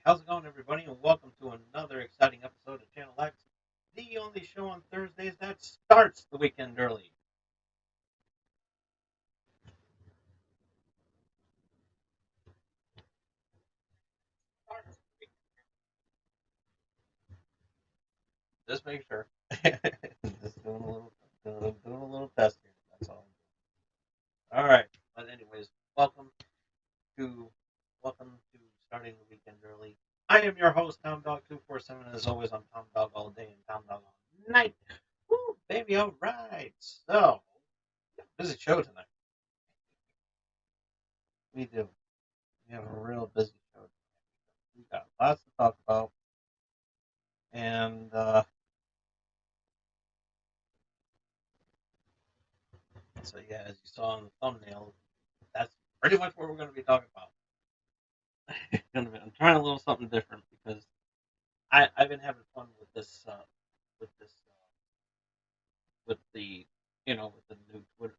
How's it going, everybody? And welcome to another exciting episode of Channel X, the only show on Thursdays that starts the weekend early. Just make sure. Just doing a little test here. That's all. All right. But anyways, to welcome to starting the weekend early. I am your host, Tom Dog 247. As always, I'm Tom Dog all day and Tom Dog all night. Woo, baby, all right. So, busy show tonight. We do. We have a real busy show. We got lots to talk about, and so yeah, as you saw in the thumbnail, that's pretty much what we're going to be talking about. I'm trying a little something different because I've been having fun with this with the with the new Twitter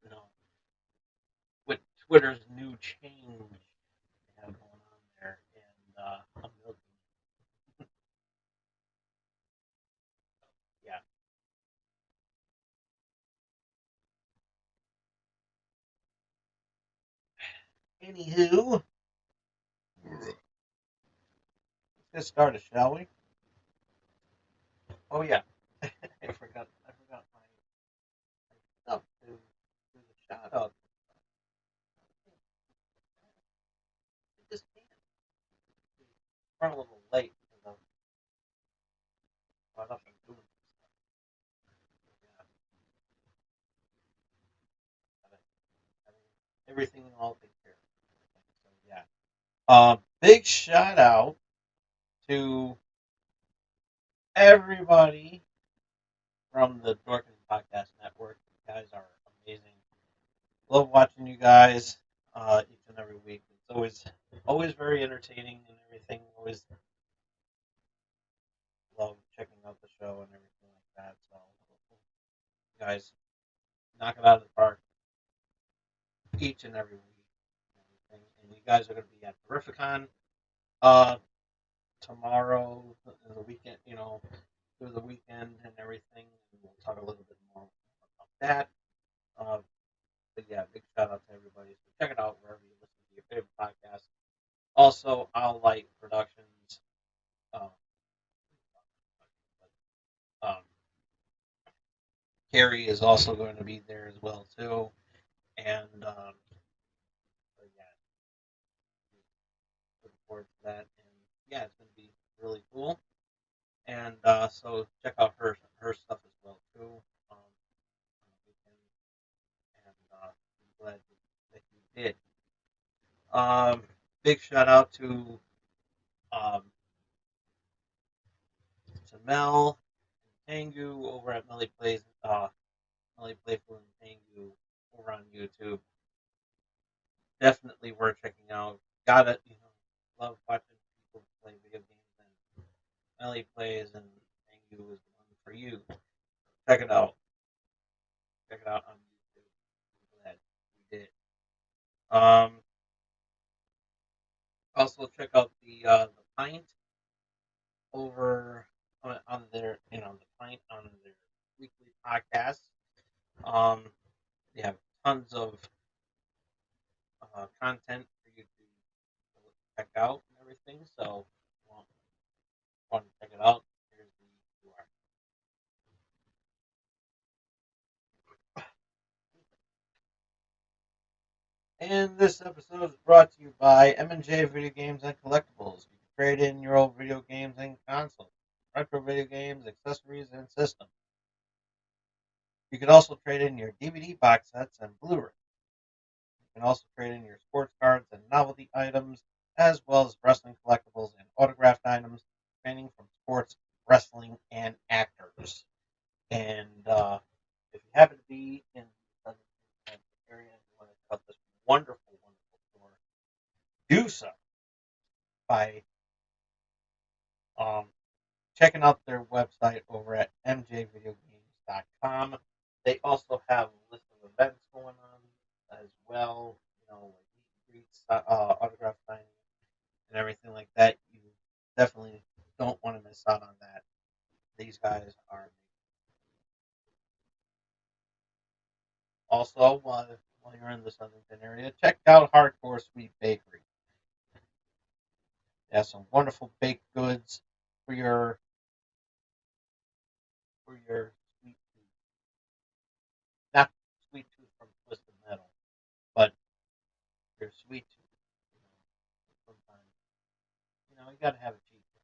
with Twitter's new change they have going on there, and I'm milking it. Yeah. Anywho, let's get started, shall we? Oh yeah, I forgot my stuff to do the shout out. I just can't. Run a little late because I'm caught up in doing stuff. Yeah, everything all taken care of. So yeah. Big shout out to everybody from the Dorkins Podcast Network. You guys are amazing. Love watching you guys each and every week. It's always very entertaining and everything. Always love checking out the show and everything like that. So you guys knock it out of the park each and every week. And you guys are going to be at Terrificon uh, tomorrow, the weekend, through the weekend and everything. And we'll talk a little bit more about that. Uh, but yeah, big shout out to everybody. So check it out wherever you listen to your favorite podcast. Also, I'll Light Productions. Um, um, Carrie is also going to be there as well too. And so yeah, looking forward to that. And yeah, it's going to be really cool. And so check out her stuff as well too. Um, and I'm glad that you did. Um, Big shout out um, Mel and Tengu over at Melly Playful and Tengu over on YouTube. Definitely worth checking out. Got it. Love watching people play video games, and Melly plays, and Tengu is the one for you. Check it out. Check it out on YouTube. I'm glad you did. Um, Also check out the Pint over on their the Pint on their weekly podcast. Um, they have tons of content for you to check out and everything. So if you want to check it out, here's the QR. And this episode is brought to you by M&J Video Games and Collectibles. You can trade in your old video games and consoles, retro video games, accessories, and systems. You can also trade in your DVD box sets and Blu-ray. You can also trade in your sports cards and novelty items, as well as wrestling collectibles and autographed items, spanning from sports, wrestling, and actors. And if you happen to be in the area and you want to check out this wonderful, wonderful store, do so by um, checking out their website over at mjvideogames.com. They also have a list of events going on as well, like meet and greets, autograph signing, and everything like that. You definitely don't want to miss out on that. These guys are amazing. Also, while you're in the Southington area, check out Hardcore Sweet Bakery. They have some wonderful baked goods for your sweet tooth. Not sweet tooth from Twisted Metal, but your sweet tooth. Sometimes you gotta have a cheat day.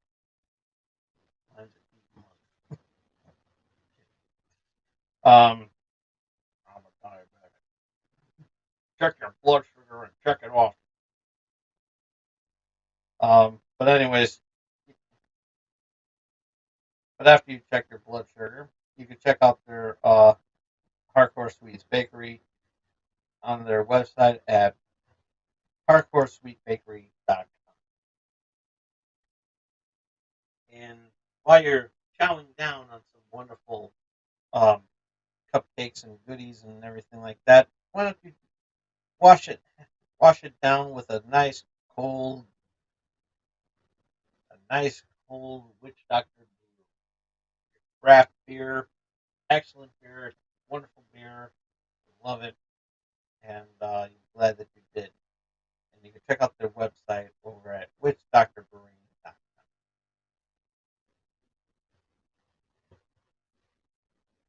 Mine's a cheat month. I'm a diabetic. Check your blood sugar and check it off. But anyways, but after you check your blood sugar, you can check out their Hardcore Sweets Bakery on their website at hardcoresweetbakery.com. And while you're chowing down on some wonderful um, cupcakes and goodies and everything like that, why don't you wash it wash it down with cold a nice cold Witch Doctor craft beer, excellent beer, wonderful beer, love it, and I'm glad that you did. And you can check out their website over at witchdoctorbrewing.com.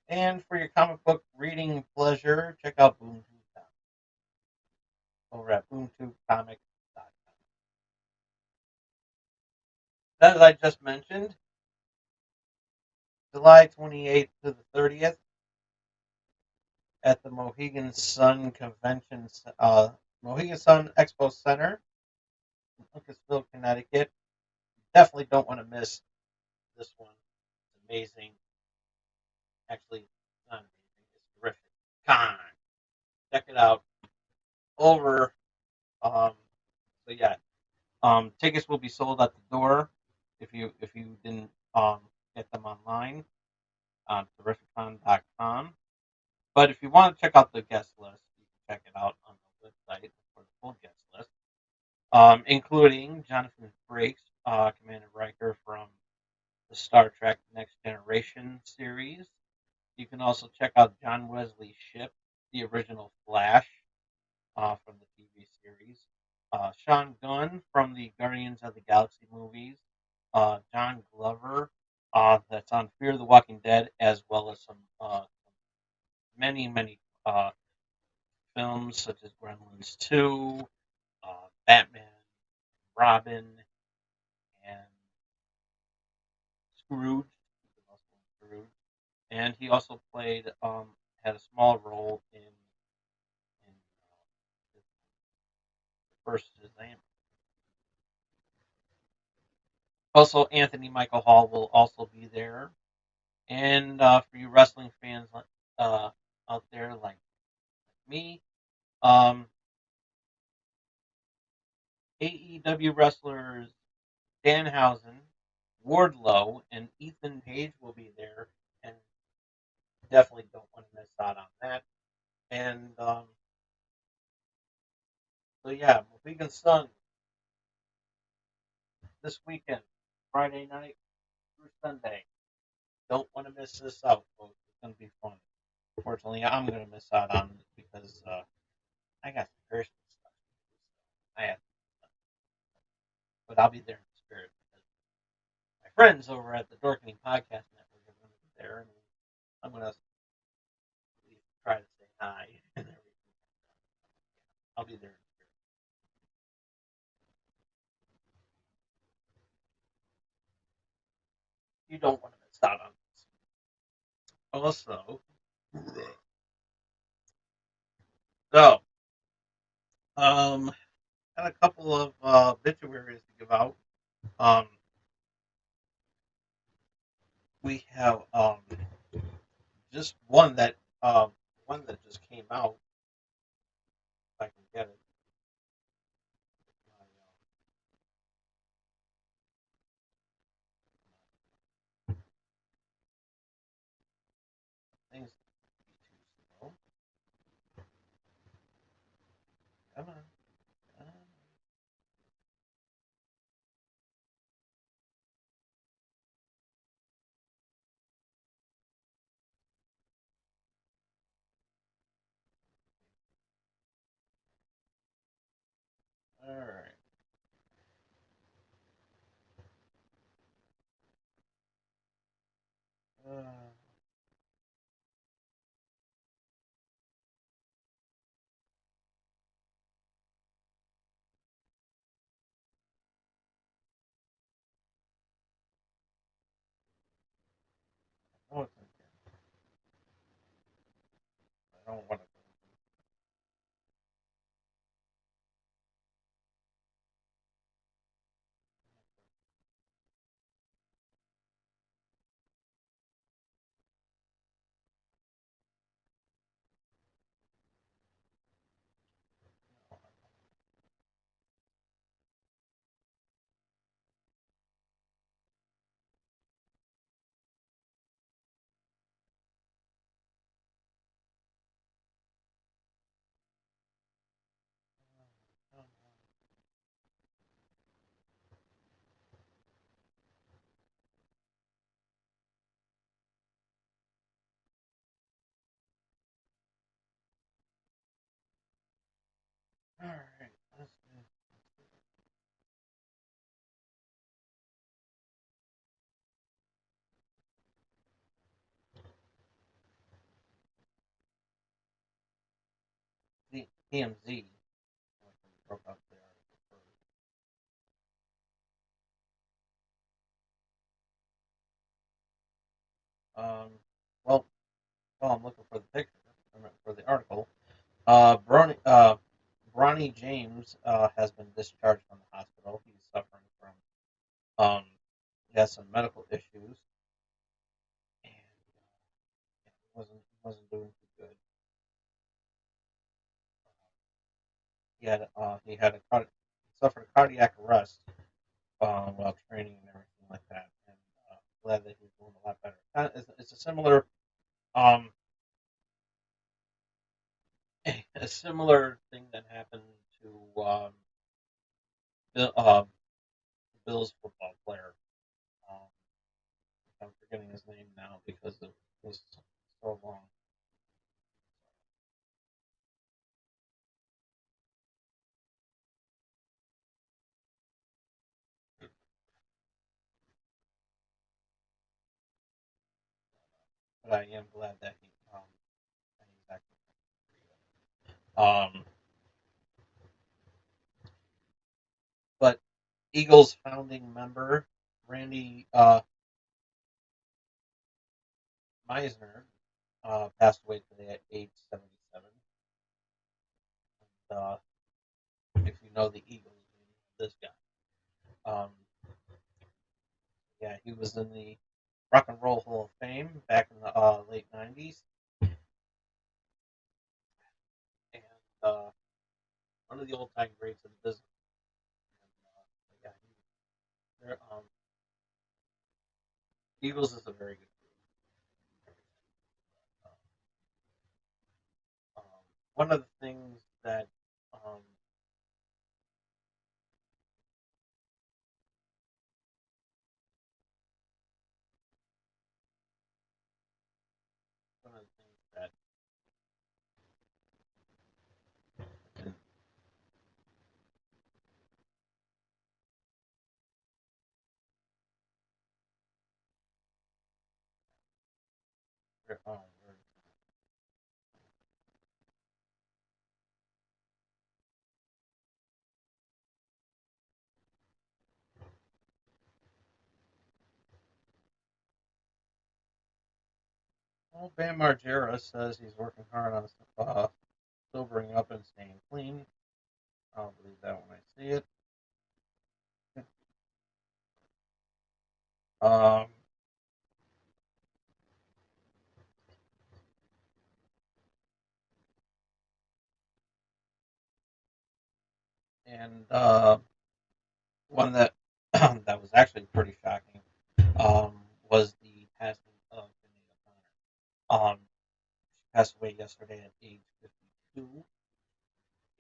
And for your comic book reading pleasure, check out BoomTube Comics over at boomtubecomics.com. As I just mentioned, July 28th to the 30th at the Mohegan Sun Expo Center in Uncasville, Connecticut. Definitely don't want to miss this one. It's amazing. Actually, it's not amazing. It's terrific. Con. Check it out. Over. Um, so yeah, tickets will be sold at the door if you didn't get them online on terrificon.com. But if you want to check out the guest list, you can check it out on the website for the full guest list, including Jonathan Frakes, Commander Riker from the Star Trek Next Generation series. You can also check out John Wesley Shipp, the original Flash from the TV series. Sean Gunn from the Guardians of the Galaxy movies. John Glover, that's on Fear the Walking Dead, as well as some many films such as Gremlins 2, Batman, Robin, and Scrooge. And he also had a small role in the first Shazam. Also, Anthony Michael Hall will also be there. And for you wrestling fans uh, out there like me, um, AEW wrestlers Danhausen, Wardlow, and Ethan Page will be there, and definitely don't want to miss out on that. And so yeah, Mohegan Sun this weekend, Friday night through Sunday. Don't want to miss this out, folks. It's gonna be fun. Fortunately, I'm gonna miss out on it because I got some Christmas stuff. I have, but I'll be there in spirit because my friends over at the Dorkening Podcast Network are going to be there, and I'm going to try to say hi and everything. I'll be there in spirit. You don't want to miss out on this. Also, so um, got a couple of obituaries to give out. Um, we have just one that just came out. If I can get it. My, things be too slow. Come on. Come on. All right. Uh, I know it's in here. I don't want to. All right. Let's do the TMZ. Broke up the article first. Um, well, while I'm looking for the picture, for the article, Bronny James has been discharged from the hospital. He's suffering from he has some medical issues, and he wasn't doing too good. He suffered a cardiac arrest while training and everything like that. And glad that he's doing a lot better. It's a similar um a similar thing that happened to Bill, Bill's football player. Um, I'm forgetting his name now because it was so long. But I am glad that he's actually um but Eagles founding member Randy Meisner passed away today at age 77. And, if you know the Eagles, you know this guy. Yeah, he was in the Rock and Roll Hall of Fame back in the late '90s, and one of the old-time greats of the business. And, yeah, Eagles is a very good group. Um, one of the things that um, one of the things that um, well, Bam Margera says he's working hard on sobering up and staying clean. I'll believe that when I see it. Um, and one that that was actually pretty shocking was the passing of Sinead O'Connor. She passed away yesterday at age 52,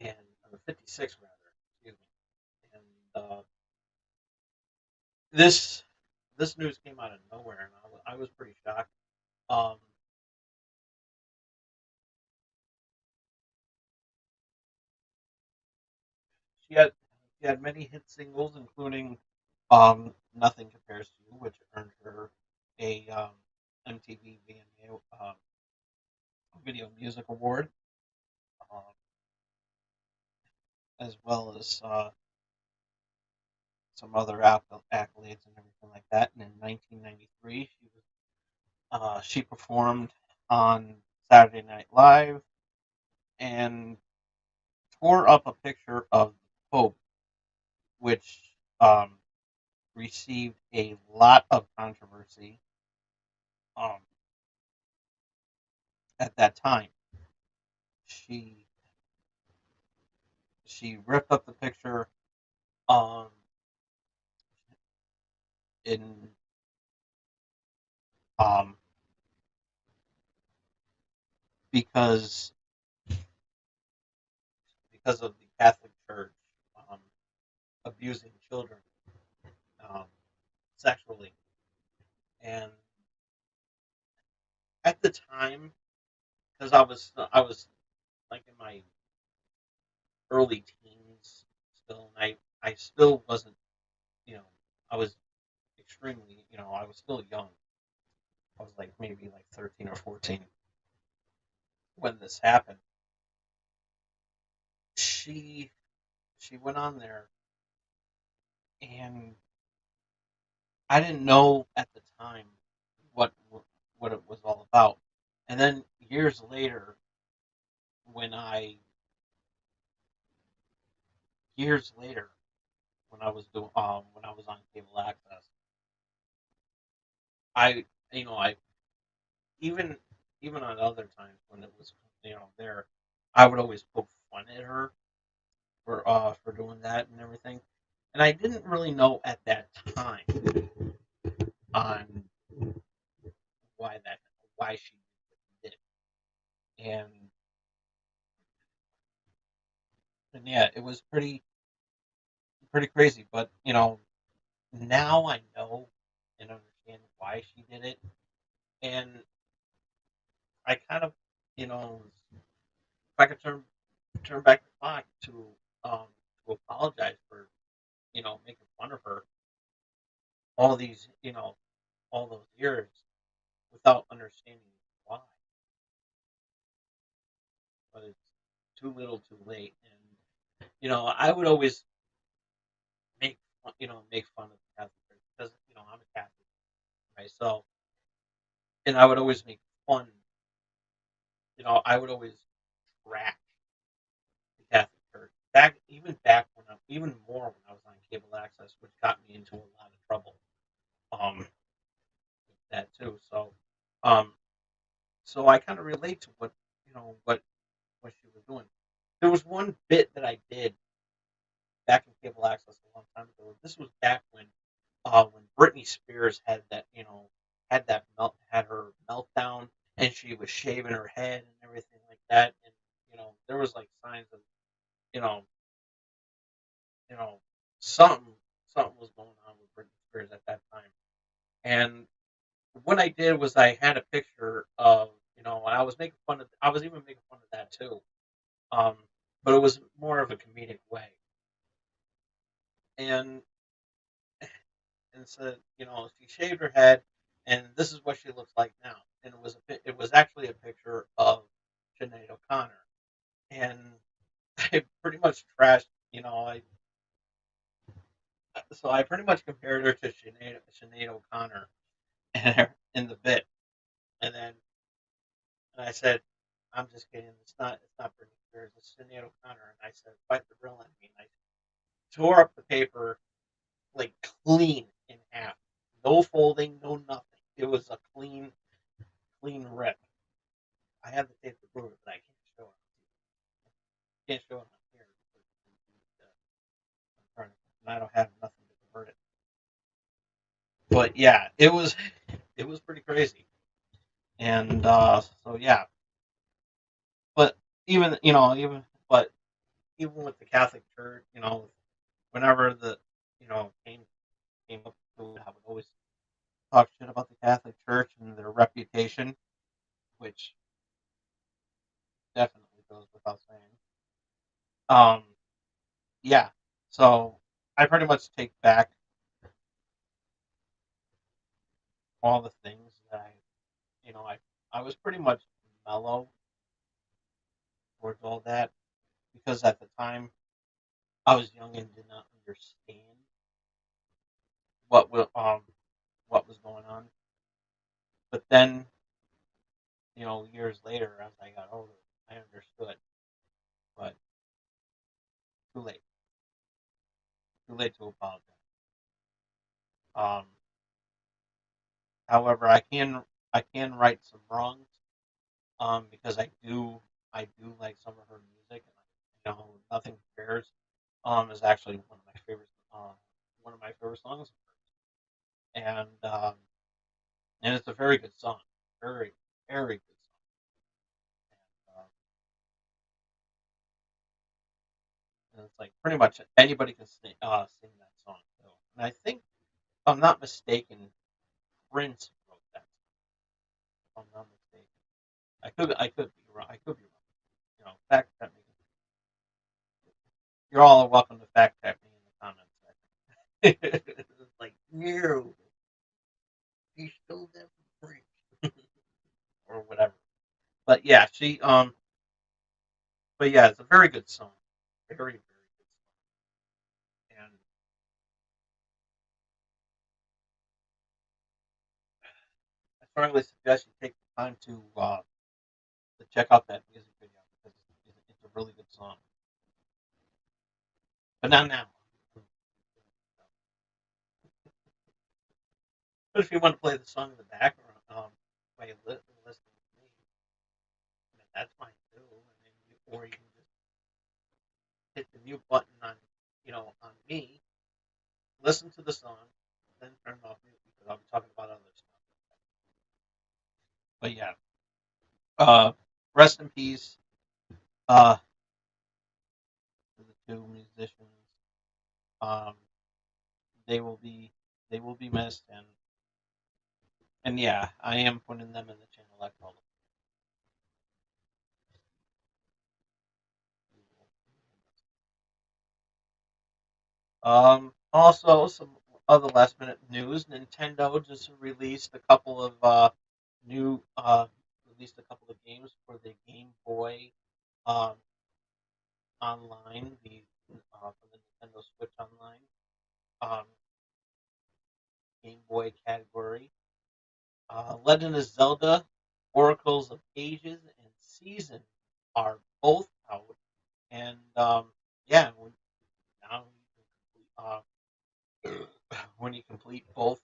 and or 56 rather. Excuse me. And this this news came out of nowhere, and I was pretty shocked. Um, she had She had many hit singles, including "Nothing Compares to You," which earned her a MTV VMA Video Music Award, um, as well as some other accolades and everything like that. And in 1993, she performed on Saturday Night Live and tore up a picture of the Pope, which um, received a lot of controversy um, at that time. She she ripped up the picture um, in um, because of the Catholic Church um, abusing children um, sexually, and at the time, because I was like in my early teens still, and I still wasn't, you know, I was extremely, I was still young. I was like maybe like 13 or 14 when this happened. She she went on there, and I didn't know at the time what what it was all about. And then years later, when I years later when I was doing when I was on cable access, I I even even on other times when it was there, I would always poke fun at her for doing that and everything. And I didn't really know at that time on why that why she did it. And yeah, it was pretty crazy. But now I know and understand why she did it, and I kind of if I could turn back the clock um to apologize for making fun of her all these all those years without understanding why, but it's too little, too late. And I would always make fun of the Catholic Church because I'm a Catholic myself, and I would always make fun. I would always trash the Catholic Church back when even more when I was on cable access, which got me into a lot of trouble. With that too. Um, so I kind of relate to what she was doing. There was one bit that I did back in cable access a long time ago. This was back when Britney Spears had her meltdown, and she was shaving her head and everything like that. And there was like signs of you know you know something was going on with Britney Spears at that time. And what I did was I had a picture of and I was even making fun of that too. Um, but it was more of a comedic way. And said, she shaved her head, and this is what she looks like now. And it was actually a picture of Sinead O'Connor, and I pretty much trashed, I pretty much compared her to Sinead O'Connor in the bit, and then I said, I'm just kidding, it's not Britney Spears, it's Sinead O'Connor, and I said, fight the real enemy, and I tore up the paper like clean in half, no folding, no nothing. It was a clean rip. I have the tape to prove it, but I can't show it. Can't show it on here and I don't have nothing to convert it. But yeah, it was pretty crazy, and so yeah. But even but even with the Catholic Church, whenever the came up to it, I would always talk shit about the Catholic Church and their reputation, which definitely goes without saying. Um, yeah. So I pretty much take back all the things that I was pretty much mellow towards all that because at the time I was young and did not understand what will what was going on. But then, years later, as I got older, I understood. But too late. Too late to apologize. Um, However, I can right some wrongs. Because I do like some of her music, and Nothing Compares. Is actually one of my favorite songs, and and it's a very good song, very very good song. And it's like pretty much anybody can sing that song. So, and I think, if I'm not mistaken, Prince wrote that. If I'm not mistaken, I could be wrong. I could be wrong. Fact check me. You're all welcome to fact check me in the comments section. It's like no, he stole that from Prince or whatever. But yeah, but yeah, it's a very good song. Very very good song. And I strongly suggest you take the time to check out that music video because it's a really good song. But not now. But if you want to play the song in the background, while you listen to me, I mean, that's fine too. Or you can just hit the mute button on me, listen to the song, then turn off mute because I'll be talking about other stuff. But yeah, uh, rest in peace, uh, to the two musicians. Um, they will be they will be missed, and yeah, I am putting them in the channel Hall. Also, some other last minute news. Nintendo just new released a couple of games for the Game Boy um, Online, for the Nintendo Switch Online um, Game Boy category. Legend of Zelda: Oracles of Ages and Season are both out, and yeah, now when you complete both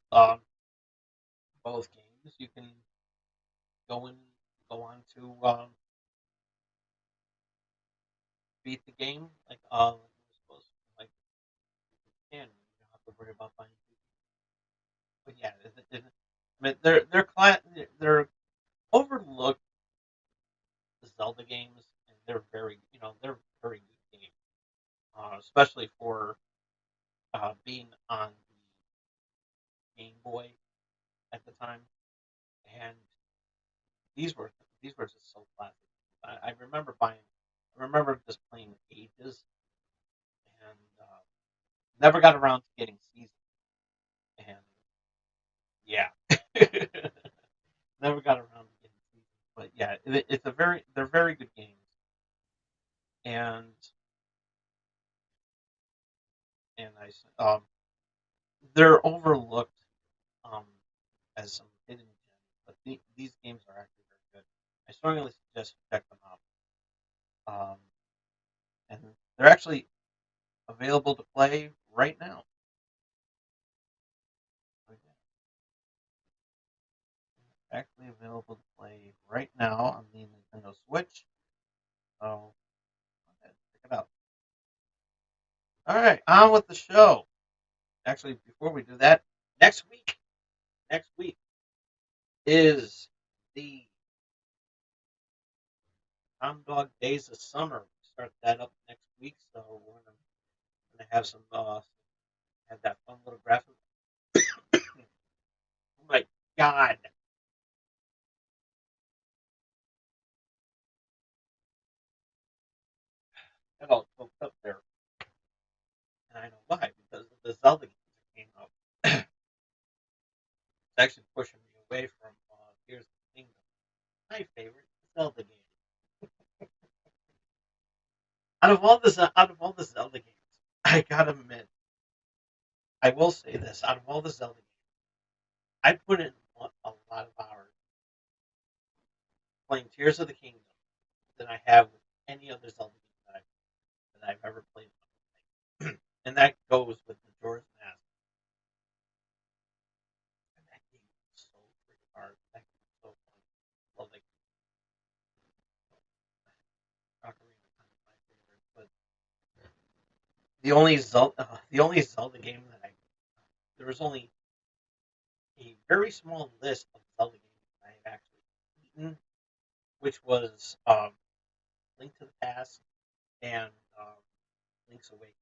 games, you can go and go on to beat the game like you're supposed to. Like you can, you don't have to worry about buying. But yeah, I mean they're overlooked Zelda games, and they're very good games, especially for being on the Game Boy at the time, and these were these were just so classic. I remember buying. I remember just playing Ages, and never got around to getting Season, and yeah, never got around to getting Season. But yeah, they're very good games, and and they're overlooked um as some hidden gems, but these games are actually very good. I strongly suggest you check them out. And they're actually available to play right now. Actually available to play right now on the Nintendo Switch. So go ahead, check it out. All right, on with the show. Actually, before we do that, next week, next week is the Tom Dog Days of Summer. We start that up next week, so we're gonna have have that fun little graphic. Oh my God, I got all choked up there, I know why, because of the Zelda games that came out. It's actually pushing me away from Tears of the Kingdom, my favorite Zelda game. Out of all the Zelda games, I gotta admit, I will say this: out of all the Zelda games, I put in a lot of hours playing Tears of the Kingdom than I have with any other Zelda game that I've ever played. And that goes with Majora's Mask. And that game is so freaking hard. That game is so fun. Well, like Ocarina of Time is my favorite, but the only Zelda game that I there was only a very small list of Zelda games that I've actually beaten, which was Link to the Past and Link's Awakening,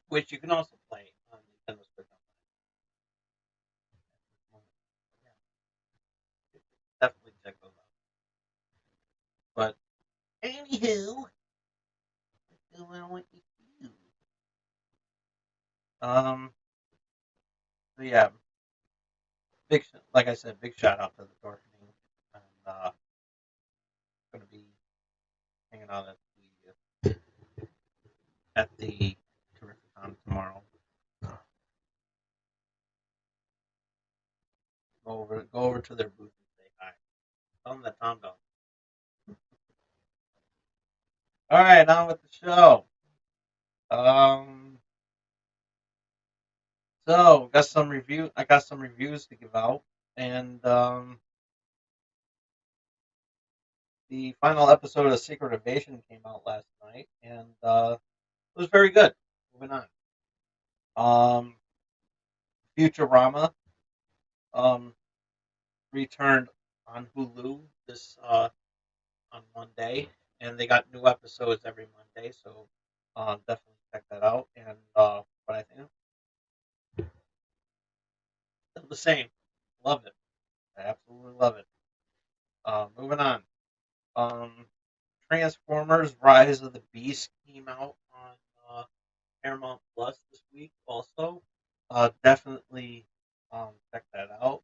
which you can also play on Nintendo Switch Online. Yeah, definitely check those out. But anywho, do I want you to do? So yeah, like I said, big shout out to the Dorkening, and gonna be hanging out at the Terrificon tomorrow. Go over to their booth and say hi. Tell them that Tom Bell. All right, on with the show. Um, so got some review. I got some reviews to give out, and the final episode of Secret Invasion came out last night, and it was very good. Moving on. Um, Futurama um returned on Hulu this on Monday, and they got new episodes every Monday, so definitely check that out. And what I think, still the same. Love it. I absolutely love it. Moving on. Um, Transformers: Rise of the Beast came out on Paramount Plus this week. Also, definitely check that out.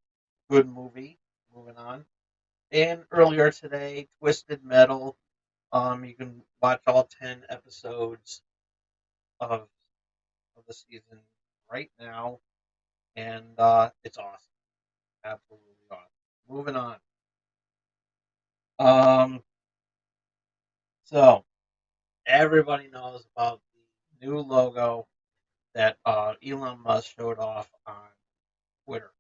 Good movie. Moving on. And earlier today, Twisted Metal. You can watch all 10 episodes of of the season right now, and it's awesome, absolutely awesome. Moving on. Um, so everybody knows about the new logo that Elon Musk showed off on Twitter.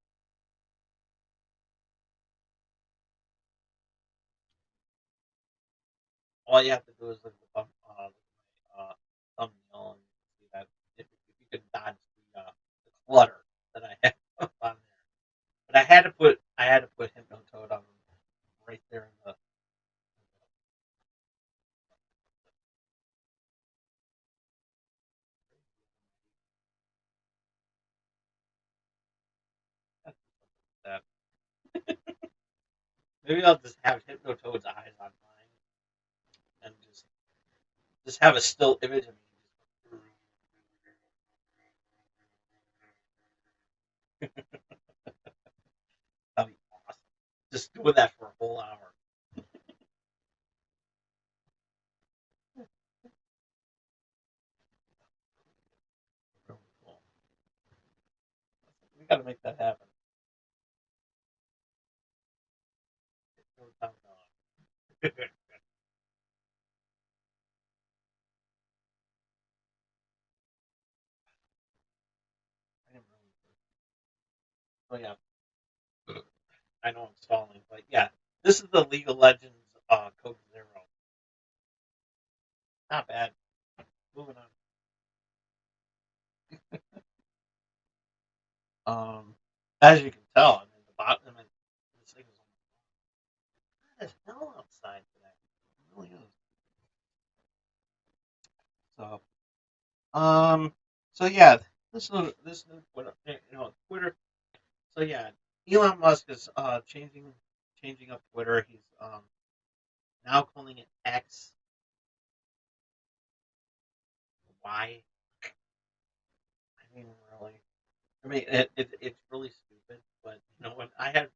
All you have to do is look at thumbnail and see that if you could dodge the clutter that I have on there. But I had to put Hypnotoad on right there in the. That. Maybe I'll just have Hypnotoad's eyes on mine and just have a still image of me. That'd be awesome. Just doing that for a whole hour. Really cool. We got to make that happen. No time gone. Oh yeah, I know I'm stalling, but yeah, this is the League of Legends Code Zero. Not bad. Moving on. As you can tell, I mean the bottom. I mean, this thing is hot as hell outside today. It really is. So, um, so yeah, this new Twitter, Twitter. So yeah, Elon Musk is changing up Twitter. He's now calling it X. I mean, it's really stupid, but when I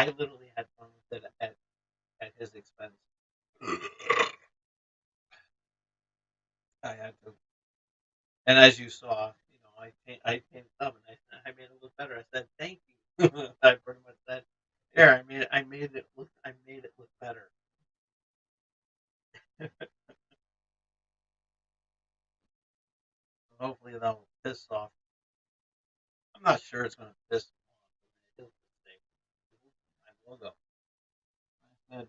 literally had fun with it at his expense. I had to, and as you saw, I came up and I made it look better. I said thank you. I pretty much said, here, I made it look better. Hopefully that'll piss off. I'm not sure it's gonna piss him off. My logo. I said,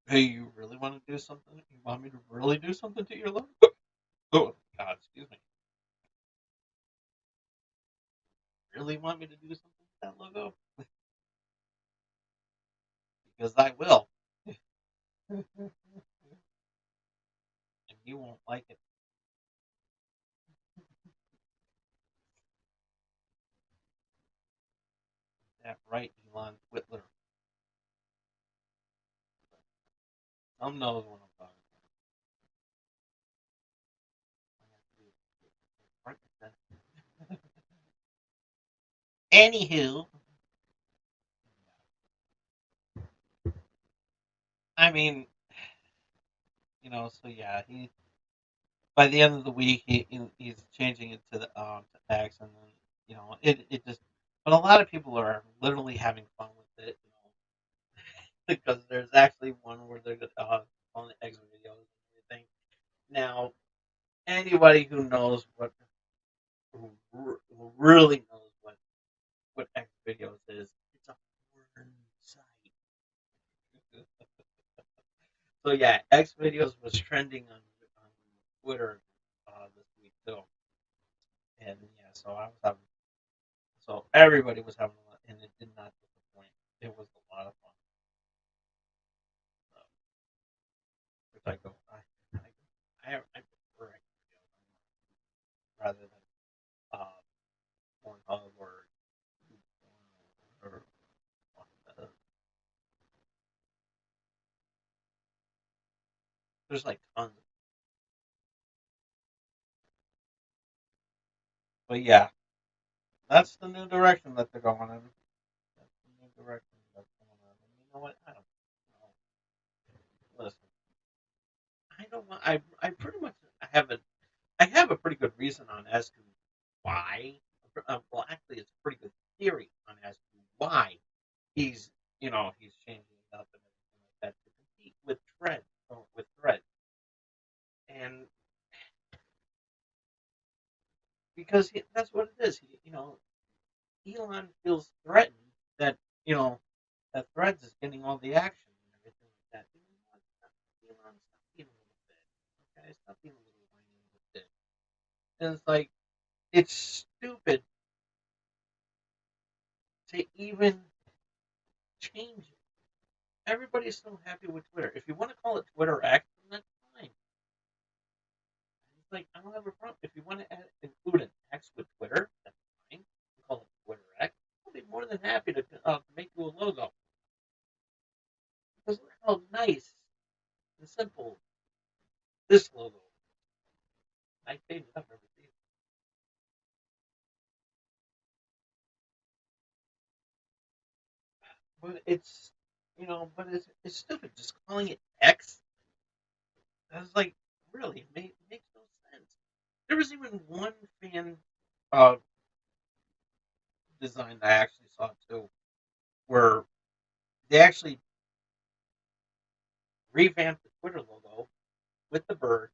hey, you really want to do something? You want me to really do something to your logo? Oh God, excuse me. Really want me to do something with that logo? Because I will, and you won't like it. That right, Elon Whitler. Some knows what I'm talking about. Anywho, I mean, so yeah, he by the end of the week he's changing it to X, and then it just. But a lot of people are literally having fun with it, because there's actually one where they're on the X videos and everything. Now, anybody who really knows what X videos is, it's a porn site. So yeah, X videos was trending on Twitter this week too, and yeah, so everybody was having a lot, and it did not disappoint. It was a lot of fun. So, which I prefer X videos rather than uh, Pornhub or uh, there's like tons. But yeah, that's the new direction that they're going in. That's the new direction that's going on. And you know what? I don't know. Listen, I don't want. I pretty much I have a pretty good reason on as to why. Well, actually, it's a pretty good theory on as to why he's he's changing it up and everything like that to compete with Thread, and because that's what it is. Elon feels threatened that you know that Threads is getting all the action and everything like that. You know what? Elon, stop being a little bit. Okay, stop being a little whiny little bit. And it's like it's stupid to even change it. Everybody's so happy with Twitter. If you want to call it Twitter X, then that's fine. It's like I don't have a problem. If you want to include an X with Twitter, that's fine. You call it Twitter X. I'll be more than happy to make you a logo. Because look how nice and simple this logo is. I changed it up every season. But it's stupid. Just calling it X. I was like, really, makes no sense. There was even one fan uh, design that I actually saw too, where they actually revamped the Twitter logo with the bird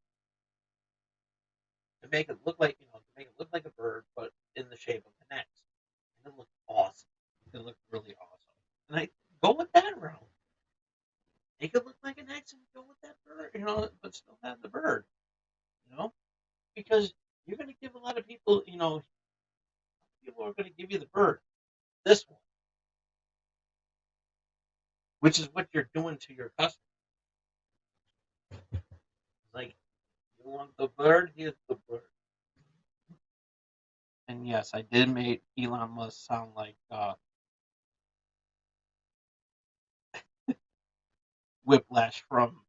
to make it look like a bird, but in the shape of an X. And it looked awesome. It looked really awesome. And I go with that route. Make it look like an X and go with that bird, but still have the bird, you know, because you're going to give a lot of people, people are going to give you the bird, this one, which is what you're doing to your customer. Like, you want the bird? Here's the bird. And yes, I did make Elon Musk sound like Whiplash from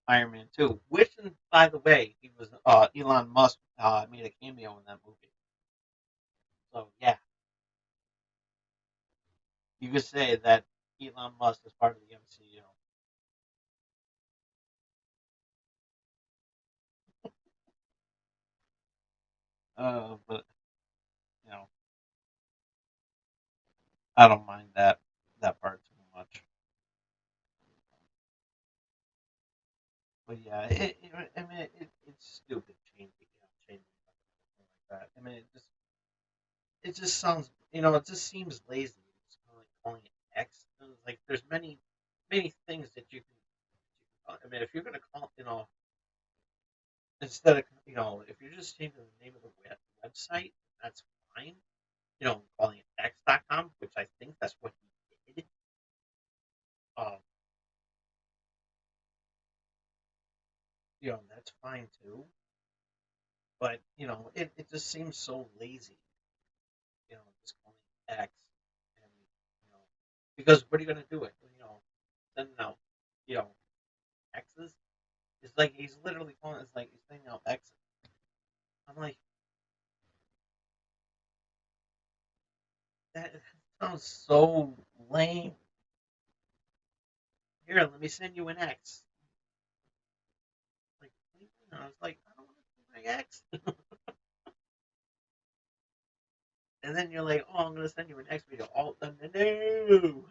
Iron Man 2, which, by the way, he was Elon Musk made a cameo in that movie. So yeah, you could say that Elon Musk is part of the MCU. But you know, I don't mind that part too much. But yeah, I mean, it's stupid changing something like that. I mean, it just sounds, it just seems lazy. Just calling it X. Like there's many things that you can. I mean, if you're gonna call, instead of, if you're just changing the name of the website, that's fine. Calling it X.com, which I think that's what he did. Um, that's fine too. But it just seems so lazy. Just calling it X, and because what are you gonna do it? Sending out, you know, X's. It's like he's literally calling. It's like he's sending out X's. I'm like, that sounds so lame. Here, let me send you an X. Like, I was like, I don't want to send my X. And then you're like, oh, I'm gonna send you an X video. Oh, no.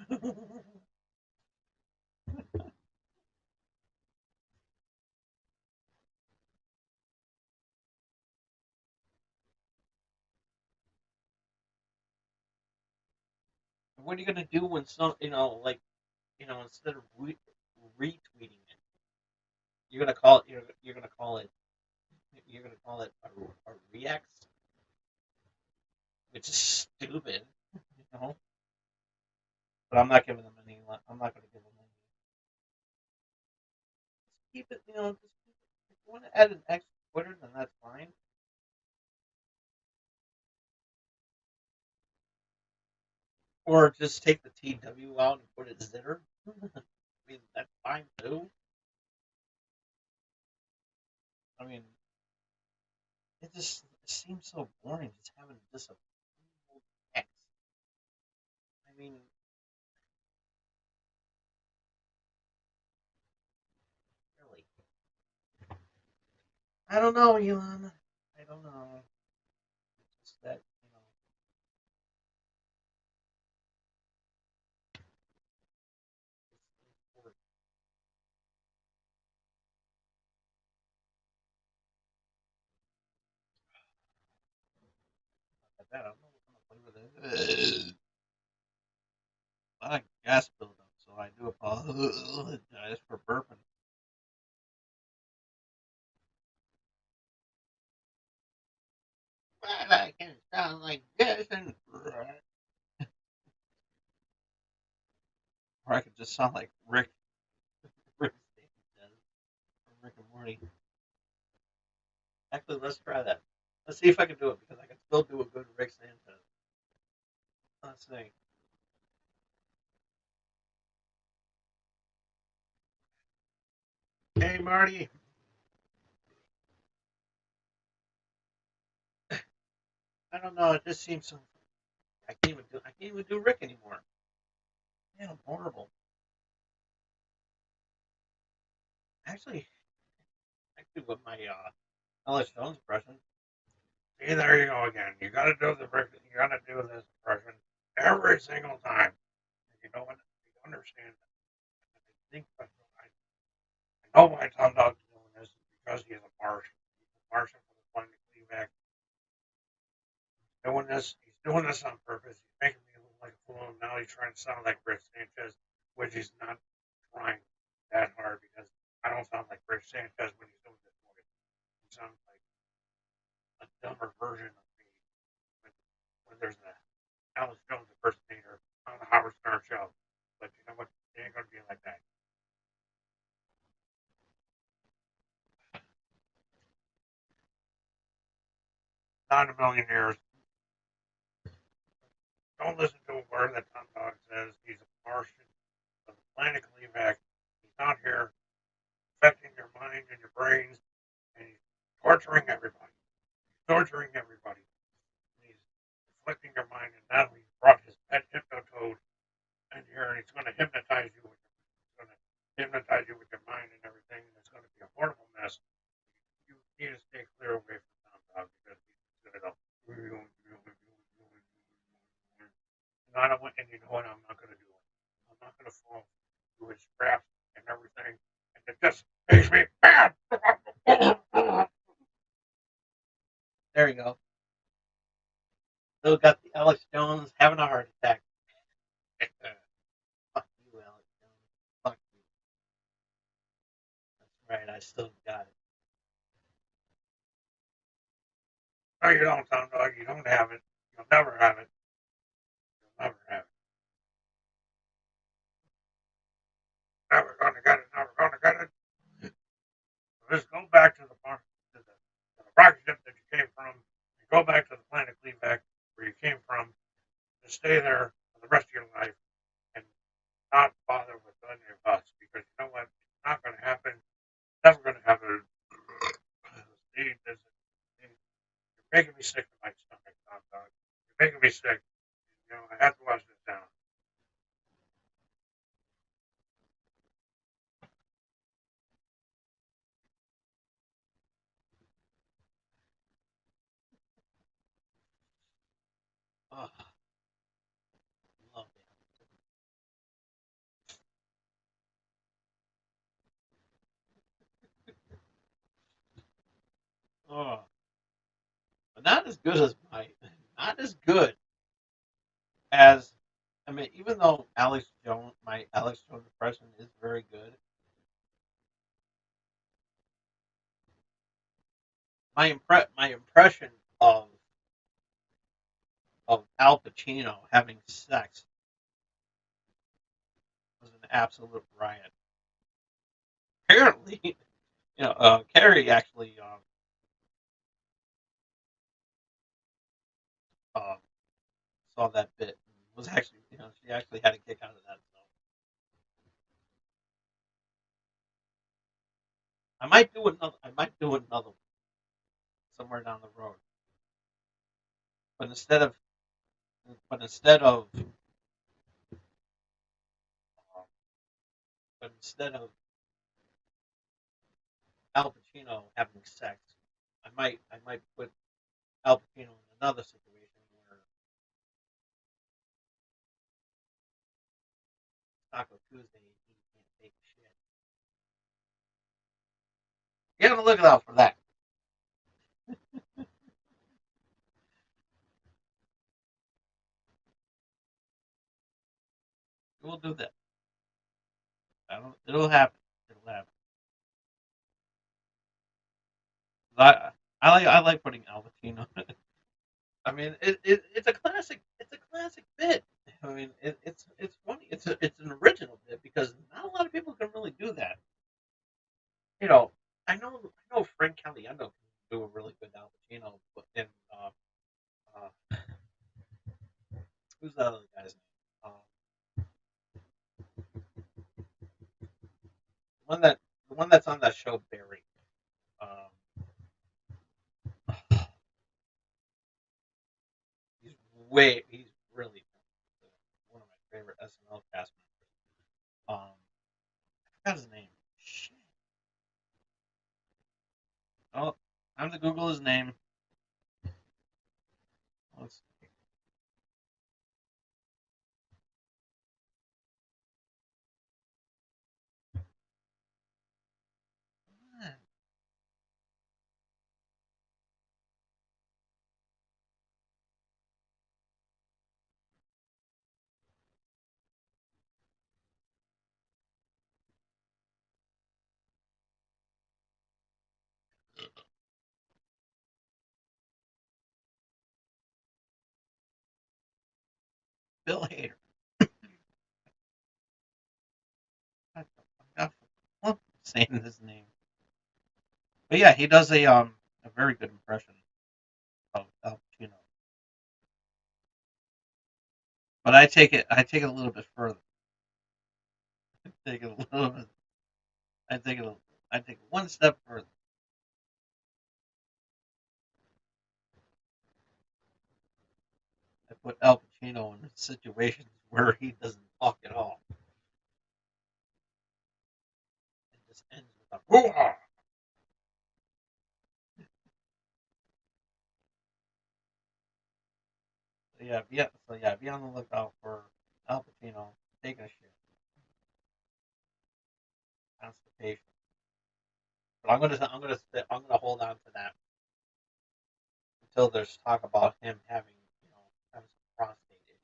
What are you gonna do when like, instead of retweeting it, you're gonna call it a react, which is stupid, you know. But I'm not giving them any. I'm not gonna give them any. Just keep it, if you want to add an X to Twitter, then that's fine. Or just take the TW out and put it Zitter. I mean, that's fine too. I mean, it seems so boring just having just a X. I mean, really. I don't know, Elon. I don't know. It's just that, it's like that. I don't know what kind of flavor that is. A lot of gas buildup, so I do apologize for burping. But I can sound like this, or I could just sound like Rick Sanchez from Rick and Morty. Actually, let's try that. Let's see if I can do it because I can still do a good Rick Sanchez. Let's see. Hey, Marty. I don't know. It just seems so. I can't even do Rick anymore. Man, I'm horrible. Actually, with my Alex Jones impression. See, there you go again. You got to do the Rick. You got to do this impression every single time. You know what? You understand. I think I know why Tom Dog's doing this because he is a Martian. He's a Martian from the planet Cleveland. Doing this. He's doing this on purpose. He's making me look like a fool. And now he's trying to sound like Rick Sanchez, which he's not trying that hard because I don't sound like Rick Sanchez when he's doing this voice. He sounds like a dumber version of me when, when there's a Alex Jones impersonator on the Howard Stern show. But you know what? It ain't gonna be like that. Not in a million years. Don't listen to a word that Tom Dog says. He's a Martian of the planet Cleveland. He's out here affecting your mind and your brains, and he's torturing everybody. He's torturing everybody. He's to his craft and everything, and it just makes me mad. There you go. Still got the Alex Jones having a heart attack. Fuck you, Alex Jones. Fuck you. That's right. I still got it. No, you don't, Tom Dog. You don't have it. You'll never have it. You'll never have it. Never gonna get it. Never gonna get it. So just go back to the farm, to the rocket ship that you came from. And go back to the planet Cleveback where you came from. And stay there for the rest of your life and not bother with any of us because you know what? It's not going to happen. Never going to happen. See, you're making me sick to my stomach, Tom Dog. You're making me sick. You know, I have to watch this down. Oh, love it. Oh, but not as good as my, not as good as, I mean, even though Alex Jones, my Alex Jones impression is very good, my impression of Al Pacino having sex was an absolute riot. Apparently, Carrie actually uh, saw that bit and was actually, she actually had a kick out of that. So I might do another one somewhere down the road. But instead of, but instead of, uh, but instead of Al Pacino having sex, I might put Al Pacino in another situation where Taco Tuesday he can't take shit. Be on the lookout for that. We'll do that. It'll happen. It'll happen. I like putting Al Pacino. I mean, it's a classic. It's a classic bit. I mean, it's funny. It's an original bit because not a lot of people can really do that. You know, I know Frank Caliendo can do a really good Al Pacino, but then who's that other guy's name? One that the one that's on that show Barry. Um, he's really one of my favorite SNL cast members. I forgot his name. Shit. Oh, I'm to Google his name. Let's see. Bill Hader. I'm saying his name, but yeah, he does a very good impression of Al Pacino. But I take it a little bit further. I take it a little bit. I take it. I take it one step further. I put Al Pacino in situations where he doesn't talk at all. It just ends with a hoo-ha. So yeah, be on the lookout for Al Pacino taking a shit. constipation. But I'm gonna hold on to that until there's talk about him having some prostate issues.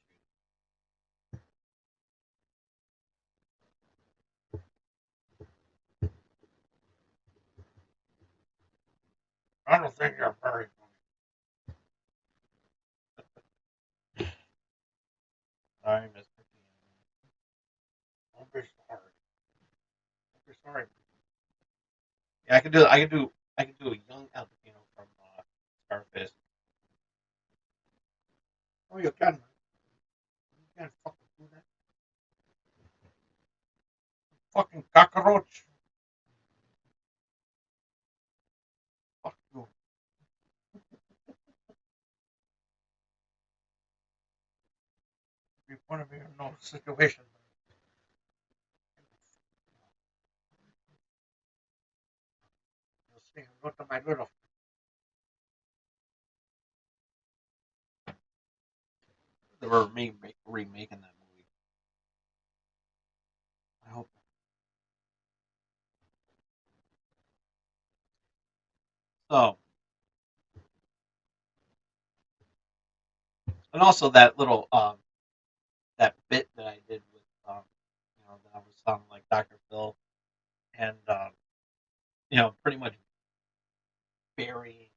I don't think you're very funny. Sorry, Mr. Don't be sorry. Don't be sorry. Yeah, I could do a young Al Pacino from Scarface. Oh, you can. You can't fucking do that. Fucking cockroach. Fuck you. Be one of you in no situation. You'll say hello to my little. They were remaking that movie. I hope. So, and also that little that bit that I did with that I was sounding like Dr. Phil and pretty much burying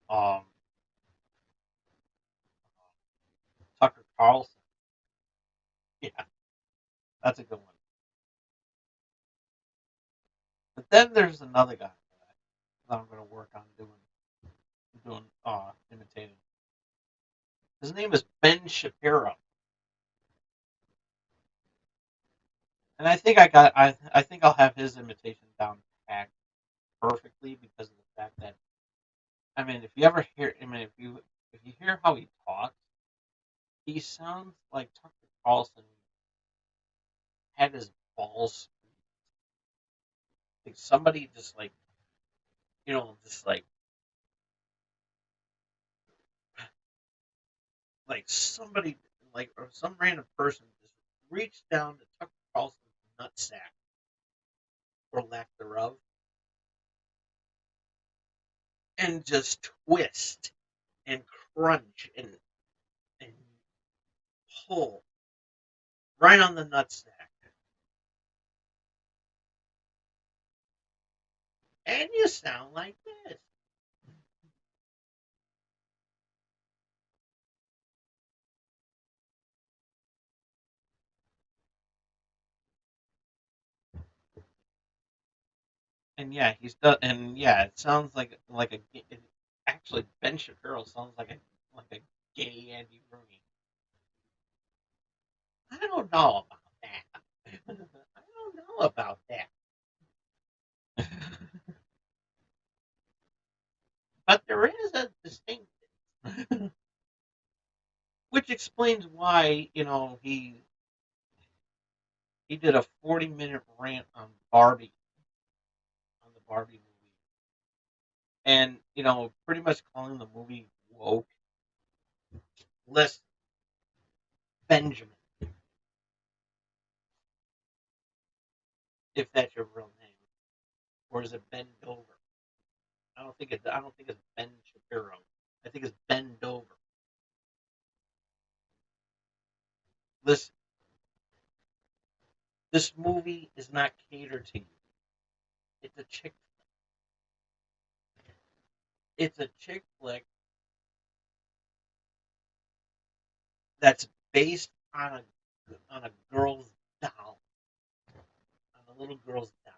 um Tucker Carlson. Yeah, that's a good one. But then there's another guy that I'm going to work on doing imitating. His name is Ben Shapiro, and I think I'll have his imitation down packed perfectly because of the fact that I mean if you hear how he talks, he sounds like Tucker Carlson had his balls like somebody just like just like somebody or some random person just reached down to Tucker Carlson's nutsack or lack thereof and just twist and crunch and pull right on the nutsack. And you sound like this. And yeah, he's done. And yeah, it sounds like actually Ben Shapiro sounds like a gay Andy Rooney. I don't know about that. I don't know about that. But there is a distinction, which explains why he did a 40-minute rant on the Barbie movie, and pretty much calling the movie woke. Listen, Benjamin, if that's your real name, or is it Ben Dover? I don't think it's Ben Shapiro. I think it's Ben Dover. Listen, this movie is not catered to you. It's a chick. It's a chick flick that's based on a girl's doll, on a little girl's doll,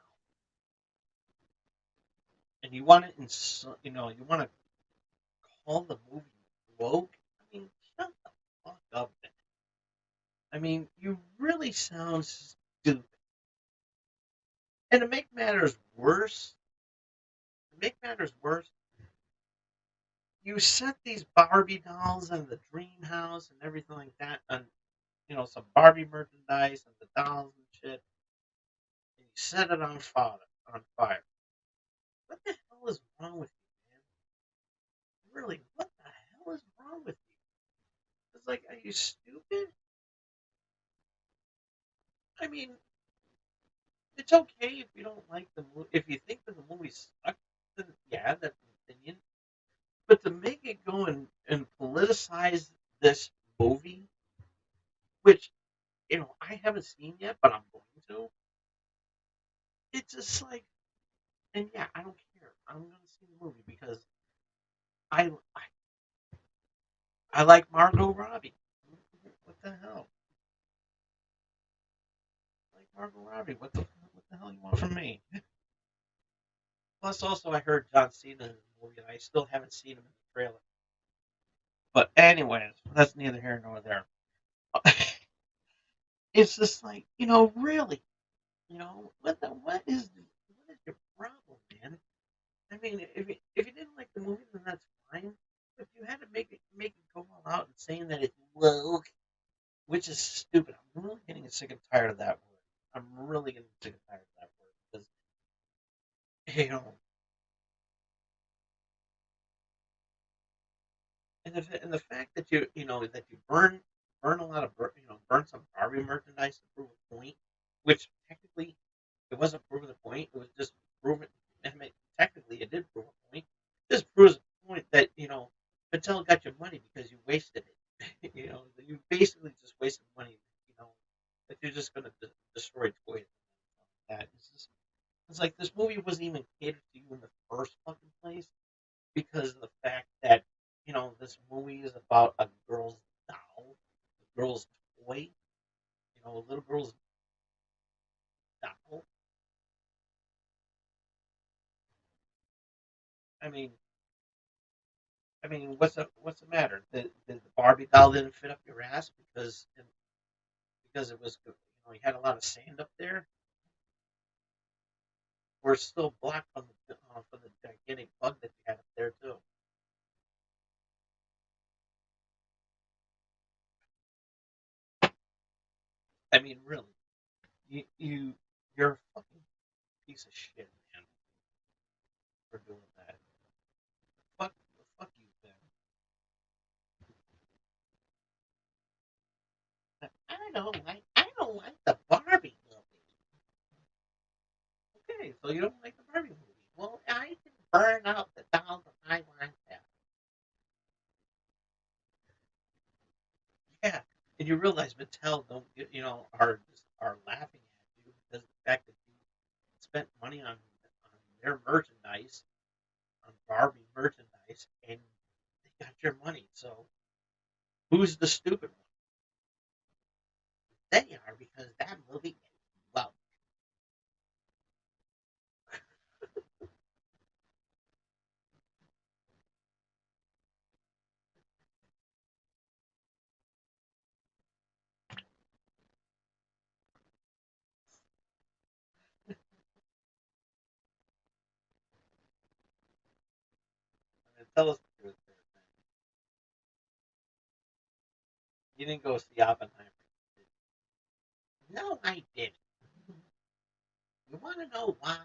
and you want you want to call the movie woke. I mean, shut the fuck up, man. I mean, you really sound stupid. And to make matters worse, you set these Barbie dolls in the dream house and everything like that, and some Barbie merchandise and the dolls and shit, and you set it on fire. On fire. What the hell is wrong with you, man? Really, what the hell is wrong with you? It's like, are you stupid? I mean, it's okay if you don't like the movie. If you think that the movie sucked, then yeah, that's an opinion. But to make it go and politicize this movie, which I haven't seen yet, but I'm going to. It's just like, and yeah, I don't care. I'm going to see the movie because I I like Margot Robbie. What the hell? I like Margot Robbie. What the hell you want from me? Plus, also, I heard John Cena in the movie, and I still haven't seen him in the trailer. But anyways, that's neither here nor there. It's just like, really, what is your problem, man? I mean, if you didn't like the movie, then that's fine. If you had to make it go all out and saying that it's woke, which is stupid. I'm really getting sick and tired of that word. I'm really getting sick and tired of that word because you know, and the fact that you burn a lot of burn some Barbie merchandise to prove a point, which technically it wasn't proving the point. It was just proving. I mean, technically, it did prove a point. This proves a point that Mattel got your money because you wasted it. You basically just wasted money. You know, that you're just going to destroy toys. That it's like this movie wasn't even catered to you in the first fucking place because of the fact that this movie is about a girl's doll, a girl's toy, a little girl's doll. I mean, what's the matter? The Barbie doll didn't fit up your ass because it was you had a lot of sand up there. We're still black from the gigantic bug that you had up there too. I mean, really, you're a fucking piece of shit, man, for doing that. Fuck, fuck you, Ben. I don't like the Barbie movie. Okay, so you don't like the Barbie movie. Well, I can burn out the doll that I want to. Yeah, and you realize Mattel don't are laughing at you because of the fact that you spent money on their merchandise, on Barbie merchandise, and they got your money. So who's the stupid one? They are because that movie, well, tell us the truth there, man. You didn't go see Oppenheimer. No, I didn't. You want to know why?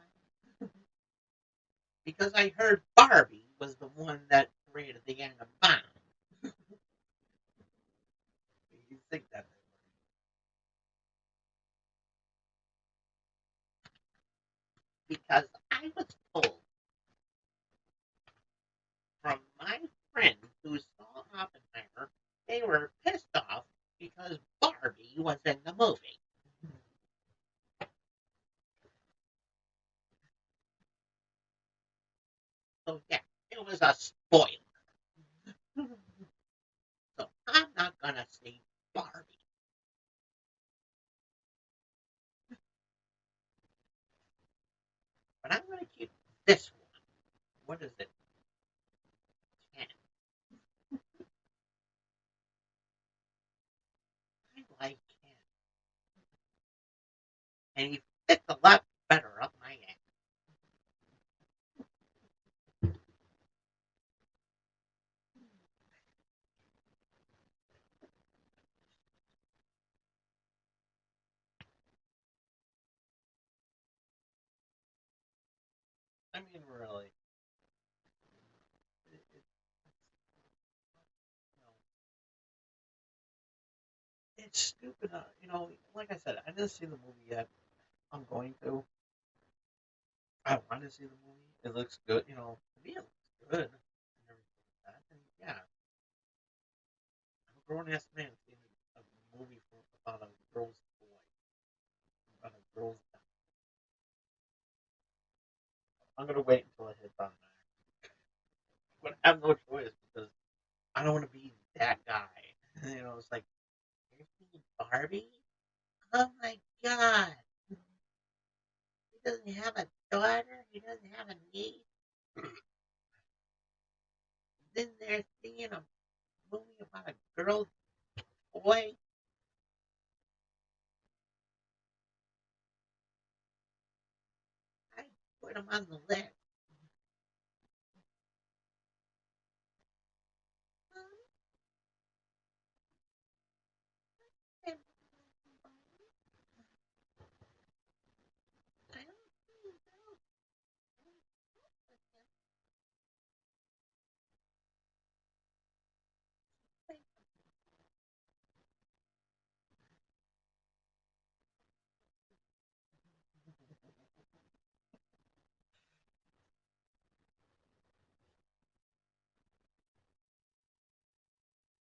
Because I heard Barbie was the one that created the atom bomb. You think that because I was told from my friend who saw Oppenheimer, they were pissed off because Barbie was in the movie. So yeah, it was a spoiler. So I'm not gonna see Barbie, but I'm gonna keep this one. What is it? 10. I like Ken, and he fits a lot better up my ass. I mean, really, you know, it's stupid. Like I said, I didn't see the movie yet. I'm going to. I want to see the movie. It looks good, To me, it looks good and everything like that. And yeah, I'm a grown ass man seeing a movie about a girl's boy, about a girl's. I'm gonna wait until it hits on Max, but I have no choice because I don't want to be that guy. It's like you're seeing Barbie. Oh my god, he doesn't have a daughter. He doesn't have a niece. Then they're seeing a movie about a girl's boy. I put him on the list.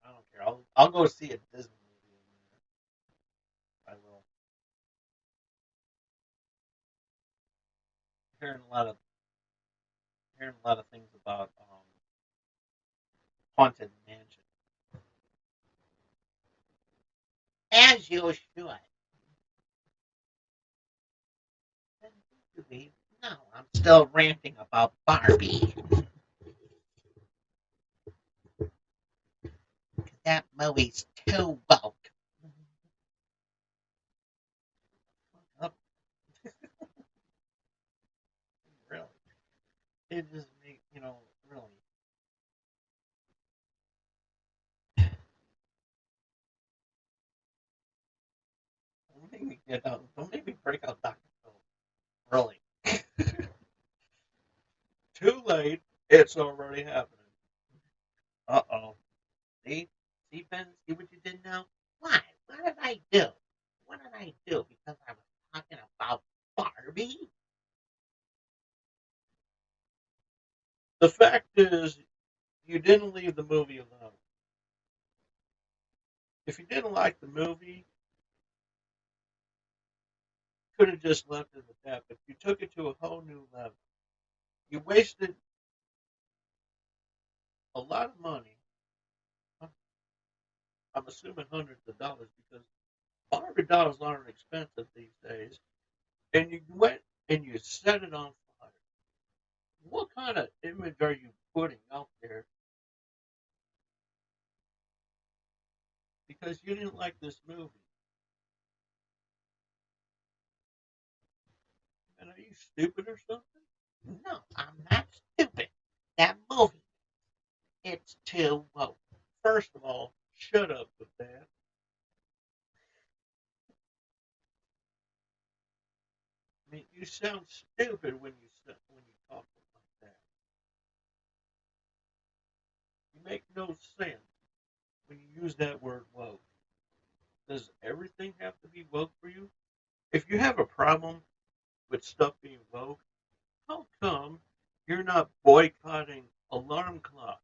I don't care. I'll go see a Disney movie. I will. Hearing a lot of things about haunted mansion. As you should. No, I'm still ranting about Barbie. That movie's too woke. Oh, really? It just makes really. Don't make me break out Dr. Phil. Really. Too late. It's already happening. Uh oh. See? See, Ben? See what you did now? Why? What did I do? What did I do? Because I was talking about Barbie? The fact is, you didn't leave the movie alone. If you didn't like the movie, could have just left it at that, but you took it to a whole new level. You wasted a lot of money. I'm assuming hundreds of dollars because $100 aren't expensive these days. And you went and you set it on fire. What kind of image are you putting out there because you didn't like this movie? And are you stupid or something? No, I'm not stupid. That movie, it's too woke. First of all, shut up with that. I mean, you sound stupid when you talk like that. You make no sense when you use that word woke. Does everything have to be woke for you? If you have a problem with stuff being woke, how come you're not boycotting alarm clocks?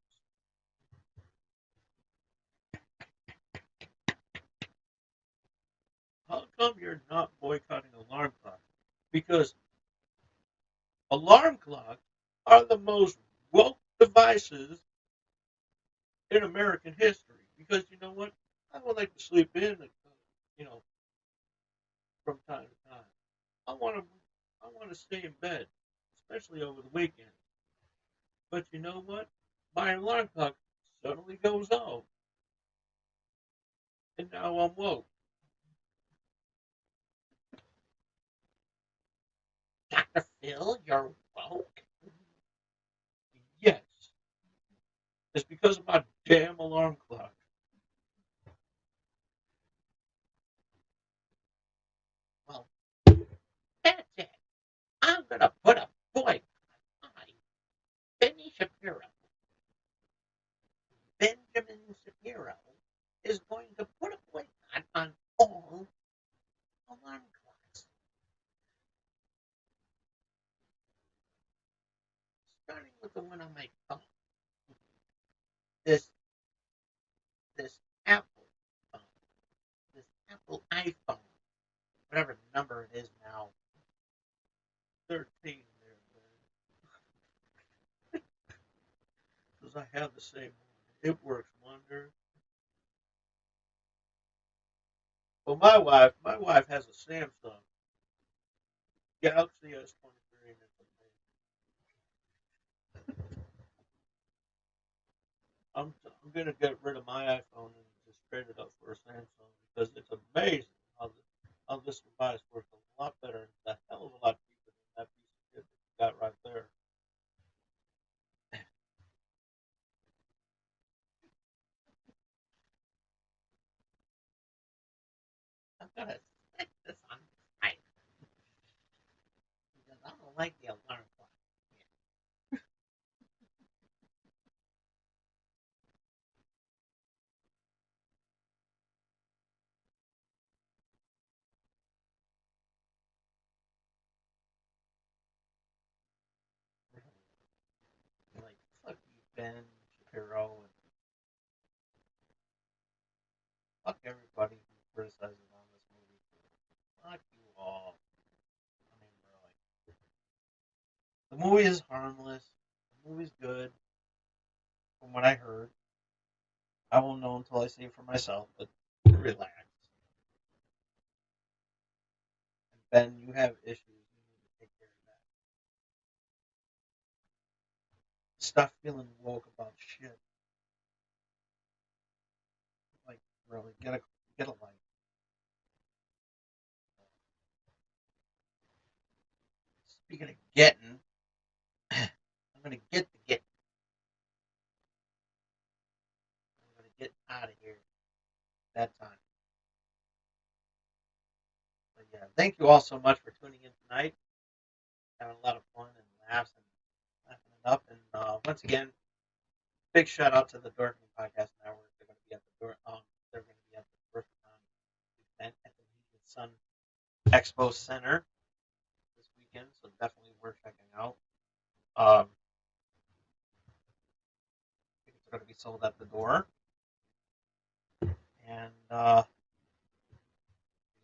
How come you're not boycotting alarm clocks? Because alarm clocks are the most woke devices in American history. Because you know what? I would like to sleep in, you know, from time to time. I want to, I want to stay in bed, especially over the weekend. But you know what? My alarm clock suddenly goes off, and now I'm woke. Dr. Phil, you're woke? Yes, it's because of my damn alarm clock. Well, that's it. I'm gonna put a boycott on Benny Shapiro. Benjamin Shapiro is going to put a boycott on all alarm clocks. starting with the one on my phone. This Apple phone, this Apple iPhone, whatever number it is now, 13 there, because I have the same one. It works wonders. Well, my wife has a Samsung Galaxy S23, and it's amazing. I'm gonna get rid of my iPhone and just trade it up for a Samsung because it's amazing how this device works a lot better and it's a hell of a lot cheaper than that piece of shit that you got right there. I'm gonna stick this on tight because I don't like the alarm clock. Like fuck you, Ben Shapiro, and fuck everybody who criticizes on this movie. Fuck you all. I mean, really. The movie is harmless. The movie's good, from what I heard. I won't know until I see it for myself, but relax. And Ben, you have issues. You need to take care of that. Stop feeling woke about shit. Like, really, get a life. Speaking of getting, I'm gonna get the get. I'm gonna get out of here that time. But yeah, thank you all so much for tuning in tonight. Having a lot of fun and laughs and laughing it up. And once again, big shout out to the Dorking Podcast Network. They're going to be at they're going to be at the Dorking event at the Heat Sun Expo Center this weekend, so definitely worth checking out. Tickets are going to be sold at the door, and if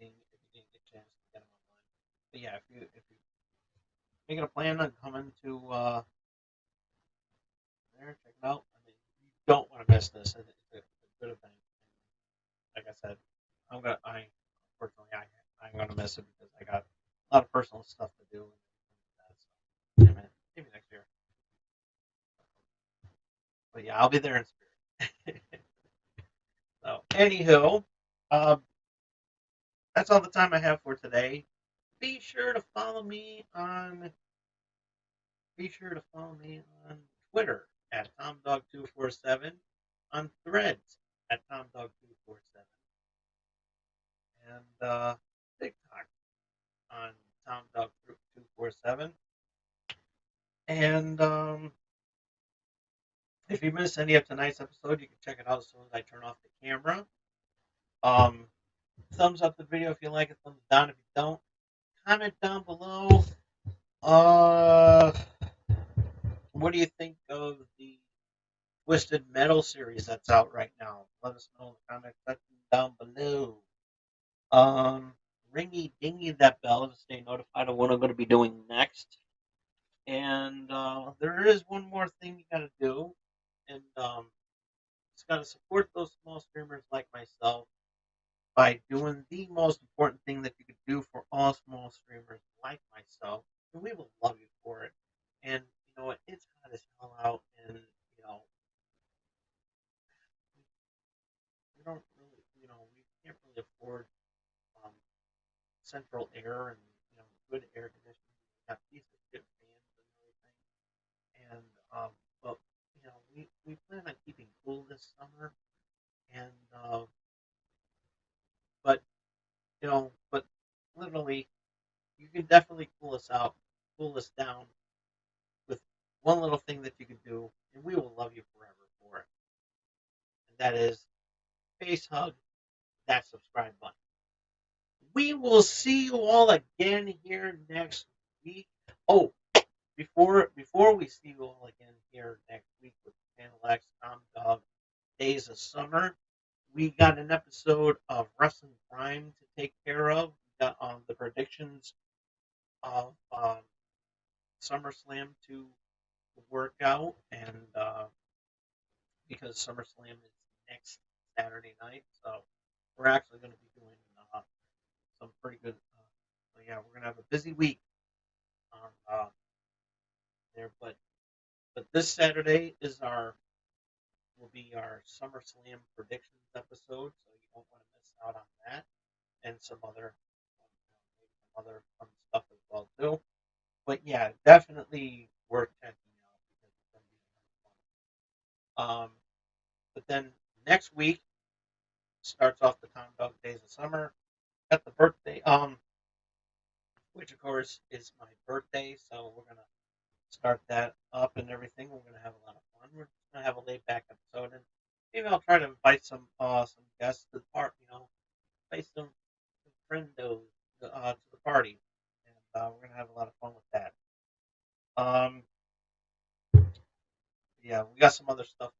you didn't get a chance to get them online, but yeah, if you making a plan on coming to there, check it out. I mean, you don't want to miss this. It's a good event. Like I said, unfortunately I'm gonna miss it because I got a lot of personal stuff to do. So, yeah, man, maybe next year. But yeah, I'll be there in spirit. So, anywho, um, that's all the time I have for today. Be sure to follow me on. Be sure to follow me on Twitter at TomDog247, on Threads at TomDog247, and TikTok on TomDog247. And if you missed any of tonight's episode, you can check it out as soon as I turn off the camera. Um, Thumbs up the video if you like it, thumbs down if you don't. Comment down below. Uh, what do you think of the Twisted Metal series that's out right now? Let us know in the comment section down below. Ringy dingy that bell to stay notified of what I'm going to be doing next. And there is one more thing you got to do, and it's got to support those small streamers like myself by doing the most important thing that you could do for all small streamers like myself, and we will love you for it. And you know what? It's hot as hell out, and we don't really, we can't really afford um, central air and good air conditioning. We got piece of shit fans and everything, and but we plan on keeping cool this summer, and but but literally, you can definitely cool us down with one little thing that you can do, and we will love you forever for it. And that is face hug that subscribe button. We will see you all again here next week. Oh, before we see you all again here next week with Channel X Tom Dog Days of Summer, we got an episode of Wrestling Prime to take care of. We got the predictions of SummerSlam to work out, and because SummerSlam is next Saturday night, so we're actually going to be doing some pretty good. So yeah, we're going to have a busy week on there, but this Saturday is our will be our SummerSlam predictions episode, so you won't want to miss out on that, and maybe some other fun stuff as well too. But yeah, definitely worth checking out because it's going to be fun. But then next week starts off the Tom Dog Days of Summer. Got the birthday, which of course is my birthday, so we're gonna start that up and everything. We're gonna have a lot of fun. We're just gonna have a laid back episode, and maybe I'll try to invite some guests to the party. Invite some friendos to the party, and we're gonna have a lot of fun with that. Um, yeah, we got some other stuff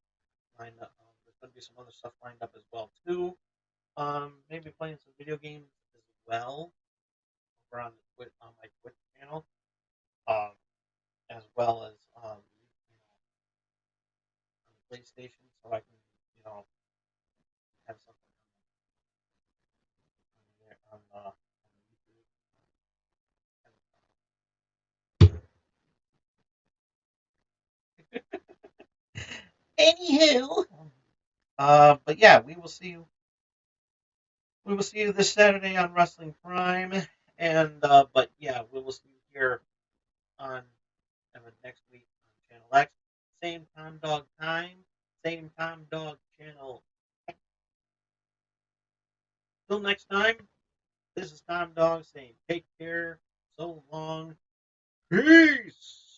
lined up. There's gonna be some other stuff lined up as well too. Maybe playing some video games as well over on on my Twitch channel. Um, as well as on the PlayStation, so I can have something on there on YouTube. Anywho, but yeah, we will see you. We will see you this Saturday on Wrestling Prime, and but yeah, we will see you here on next week on Channel X. Same time, dog time. Same time, dog channel. Till next time, this is Tom Dog saying take care. So long. Peace.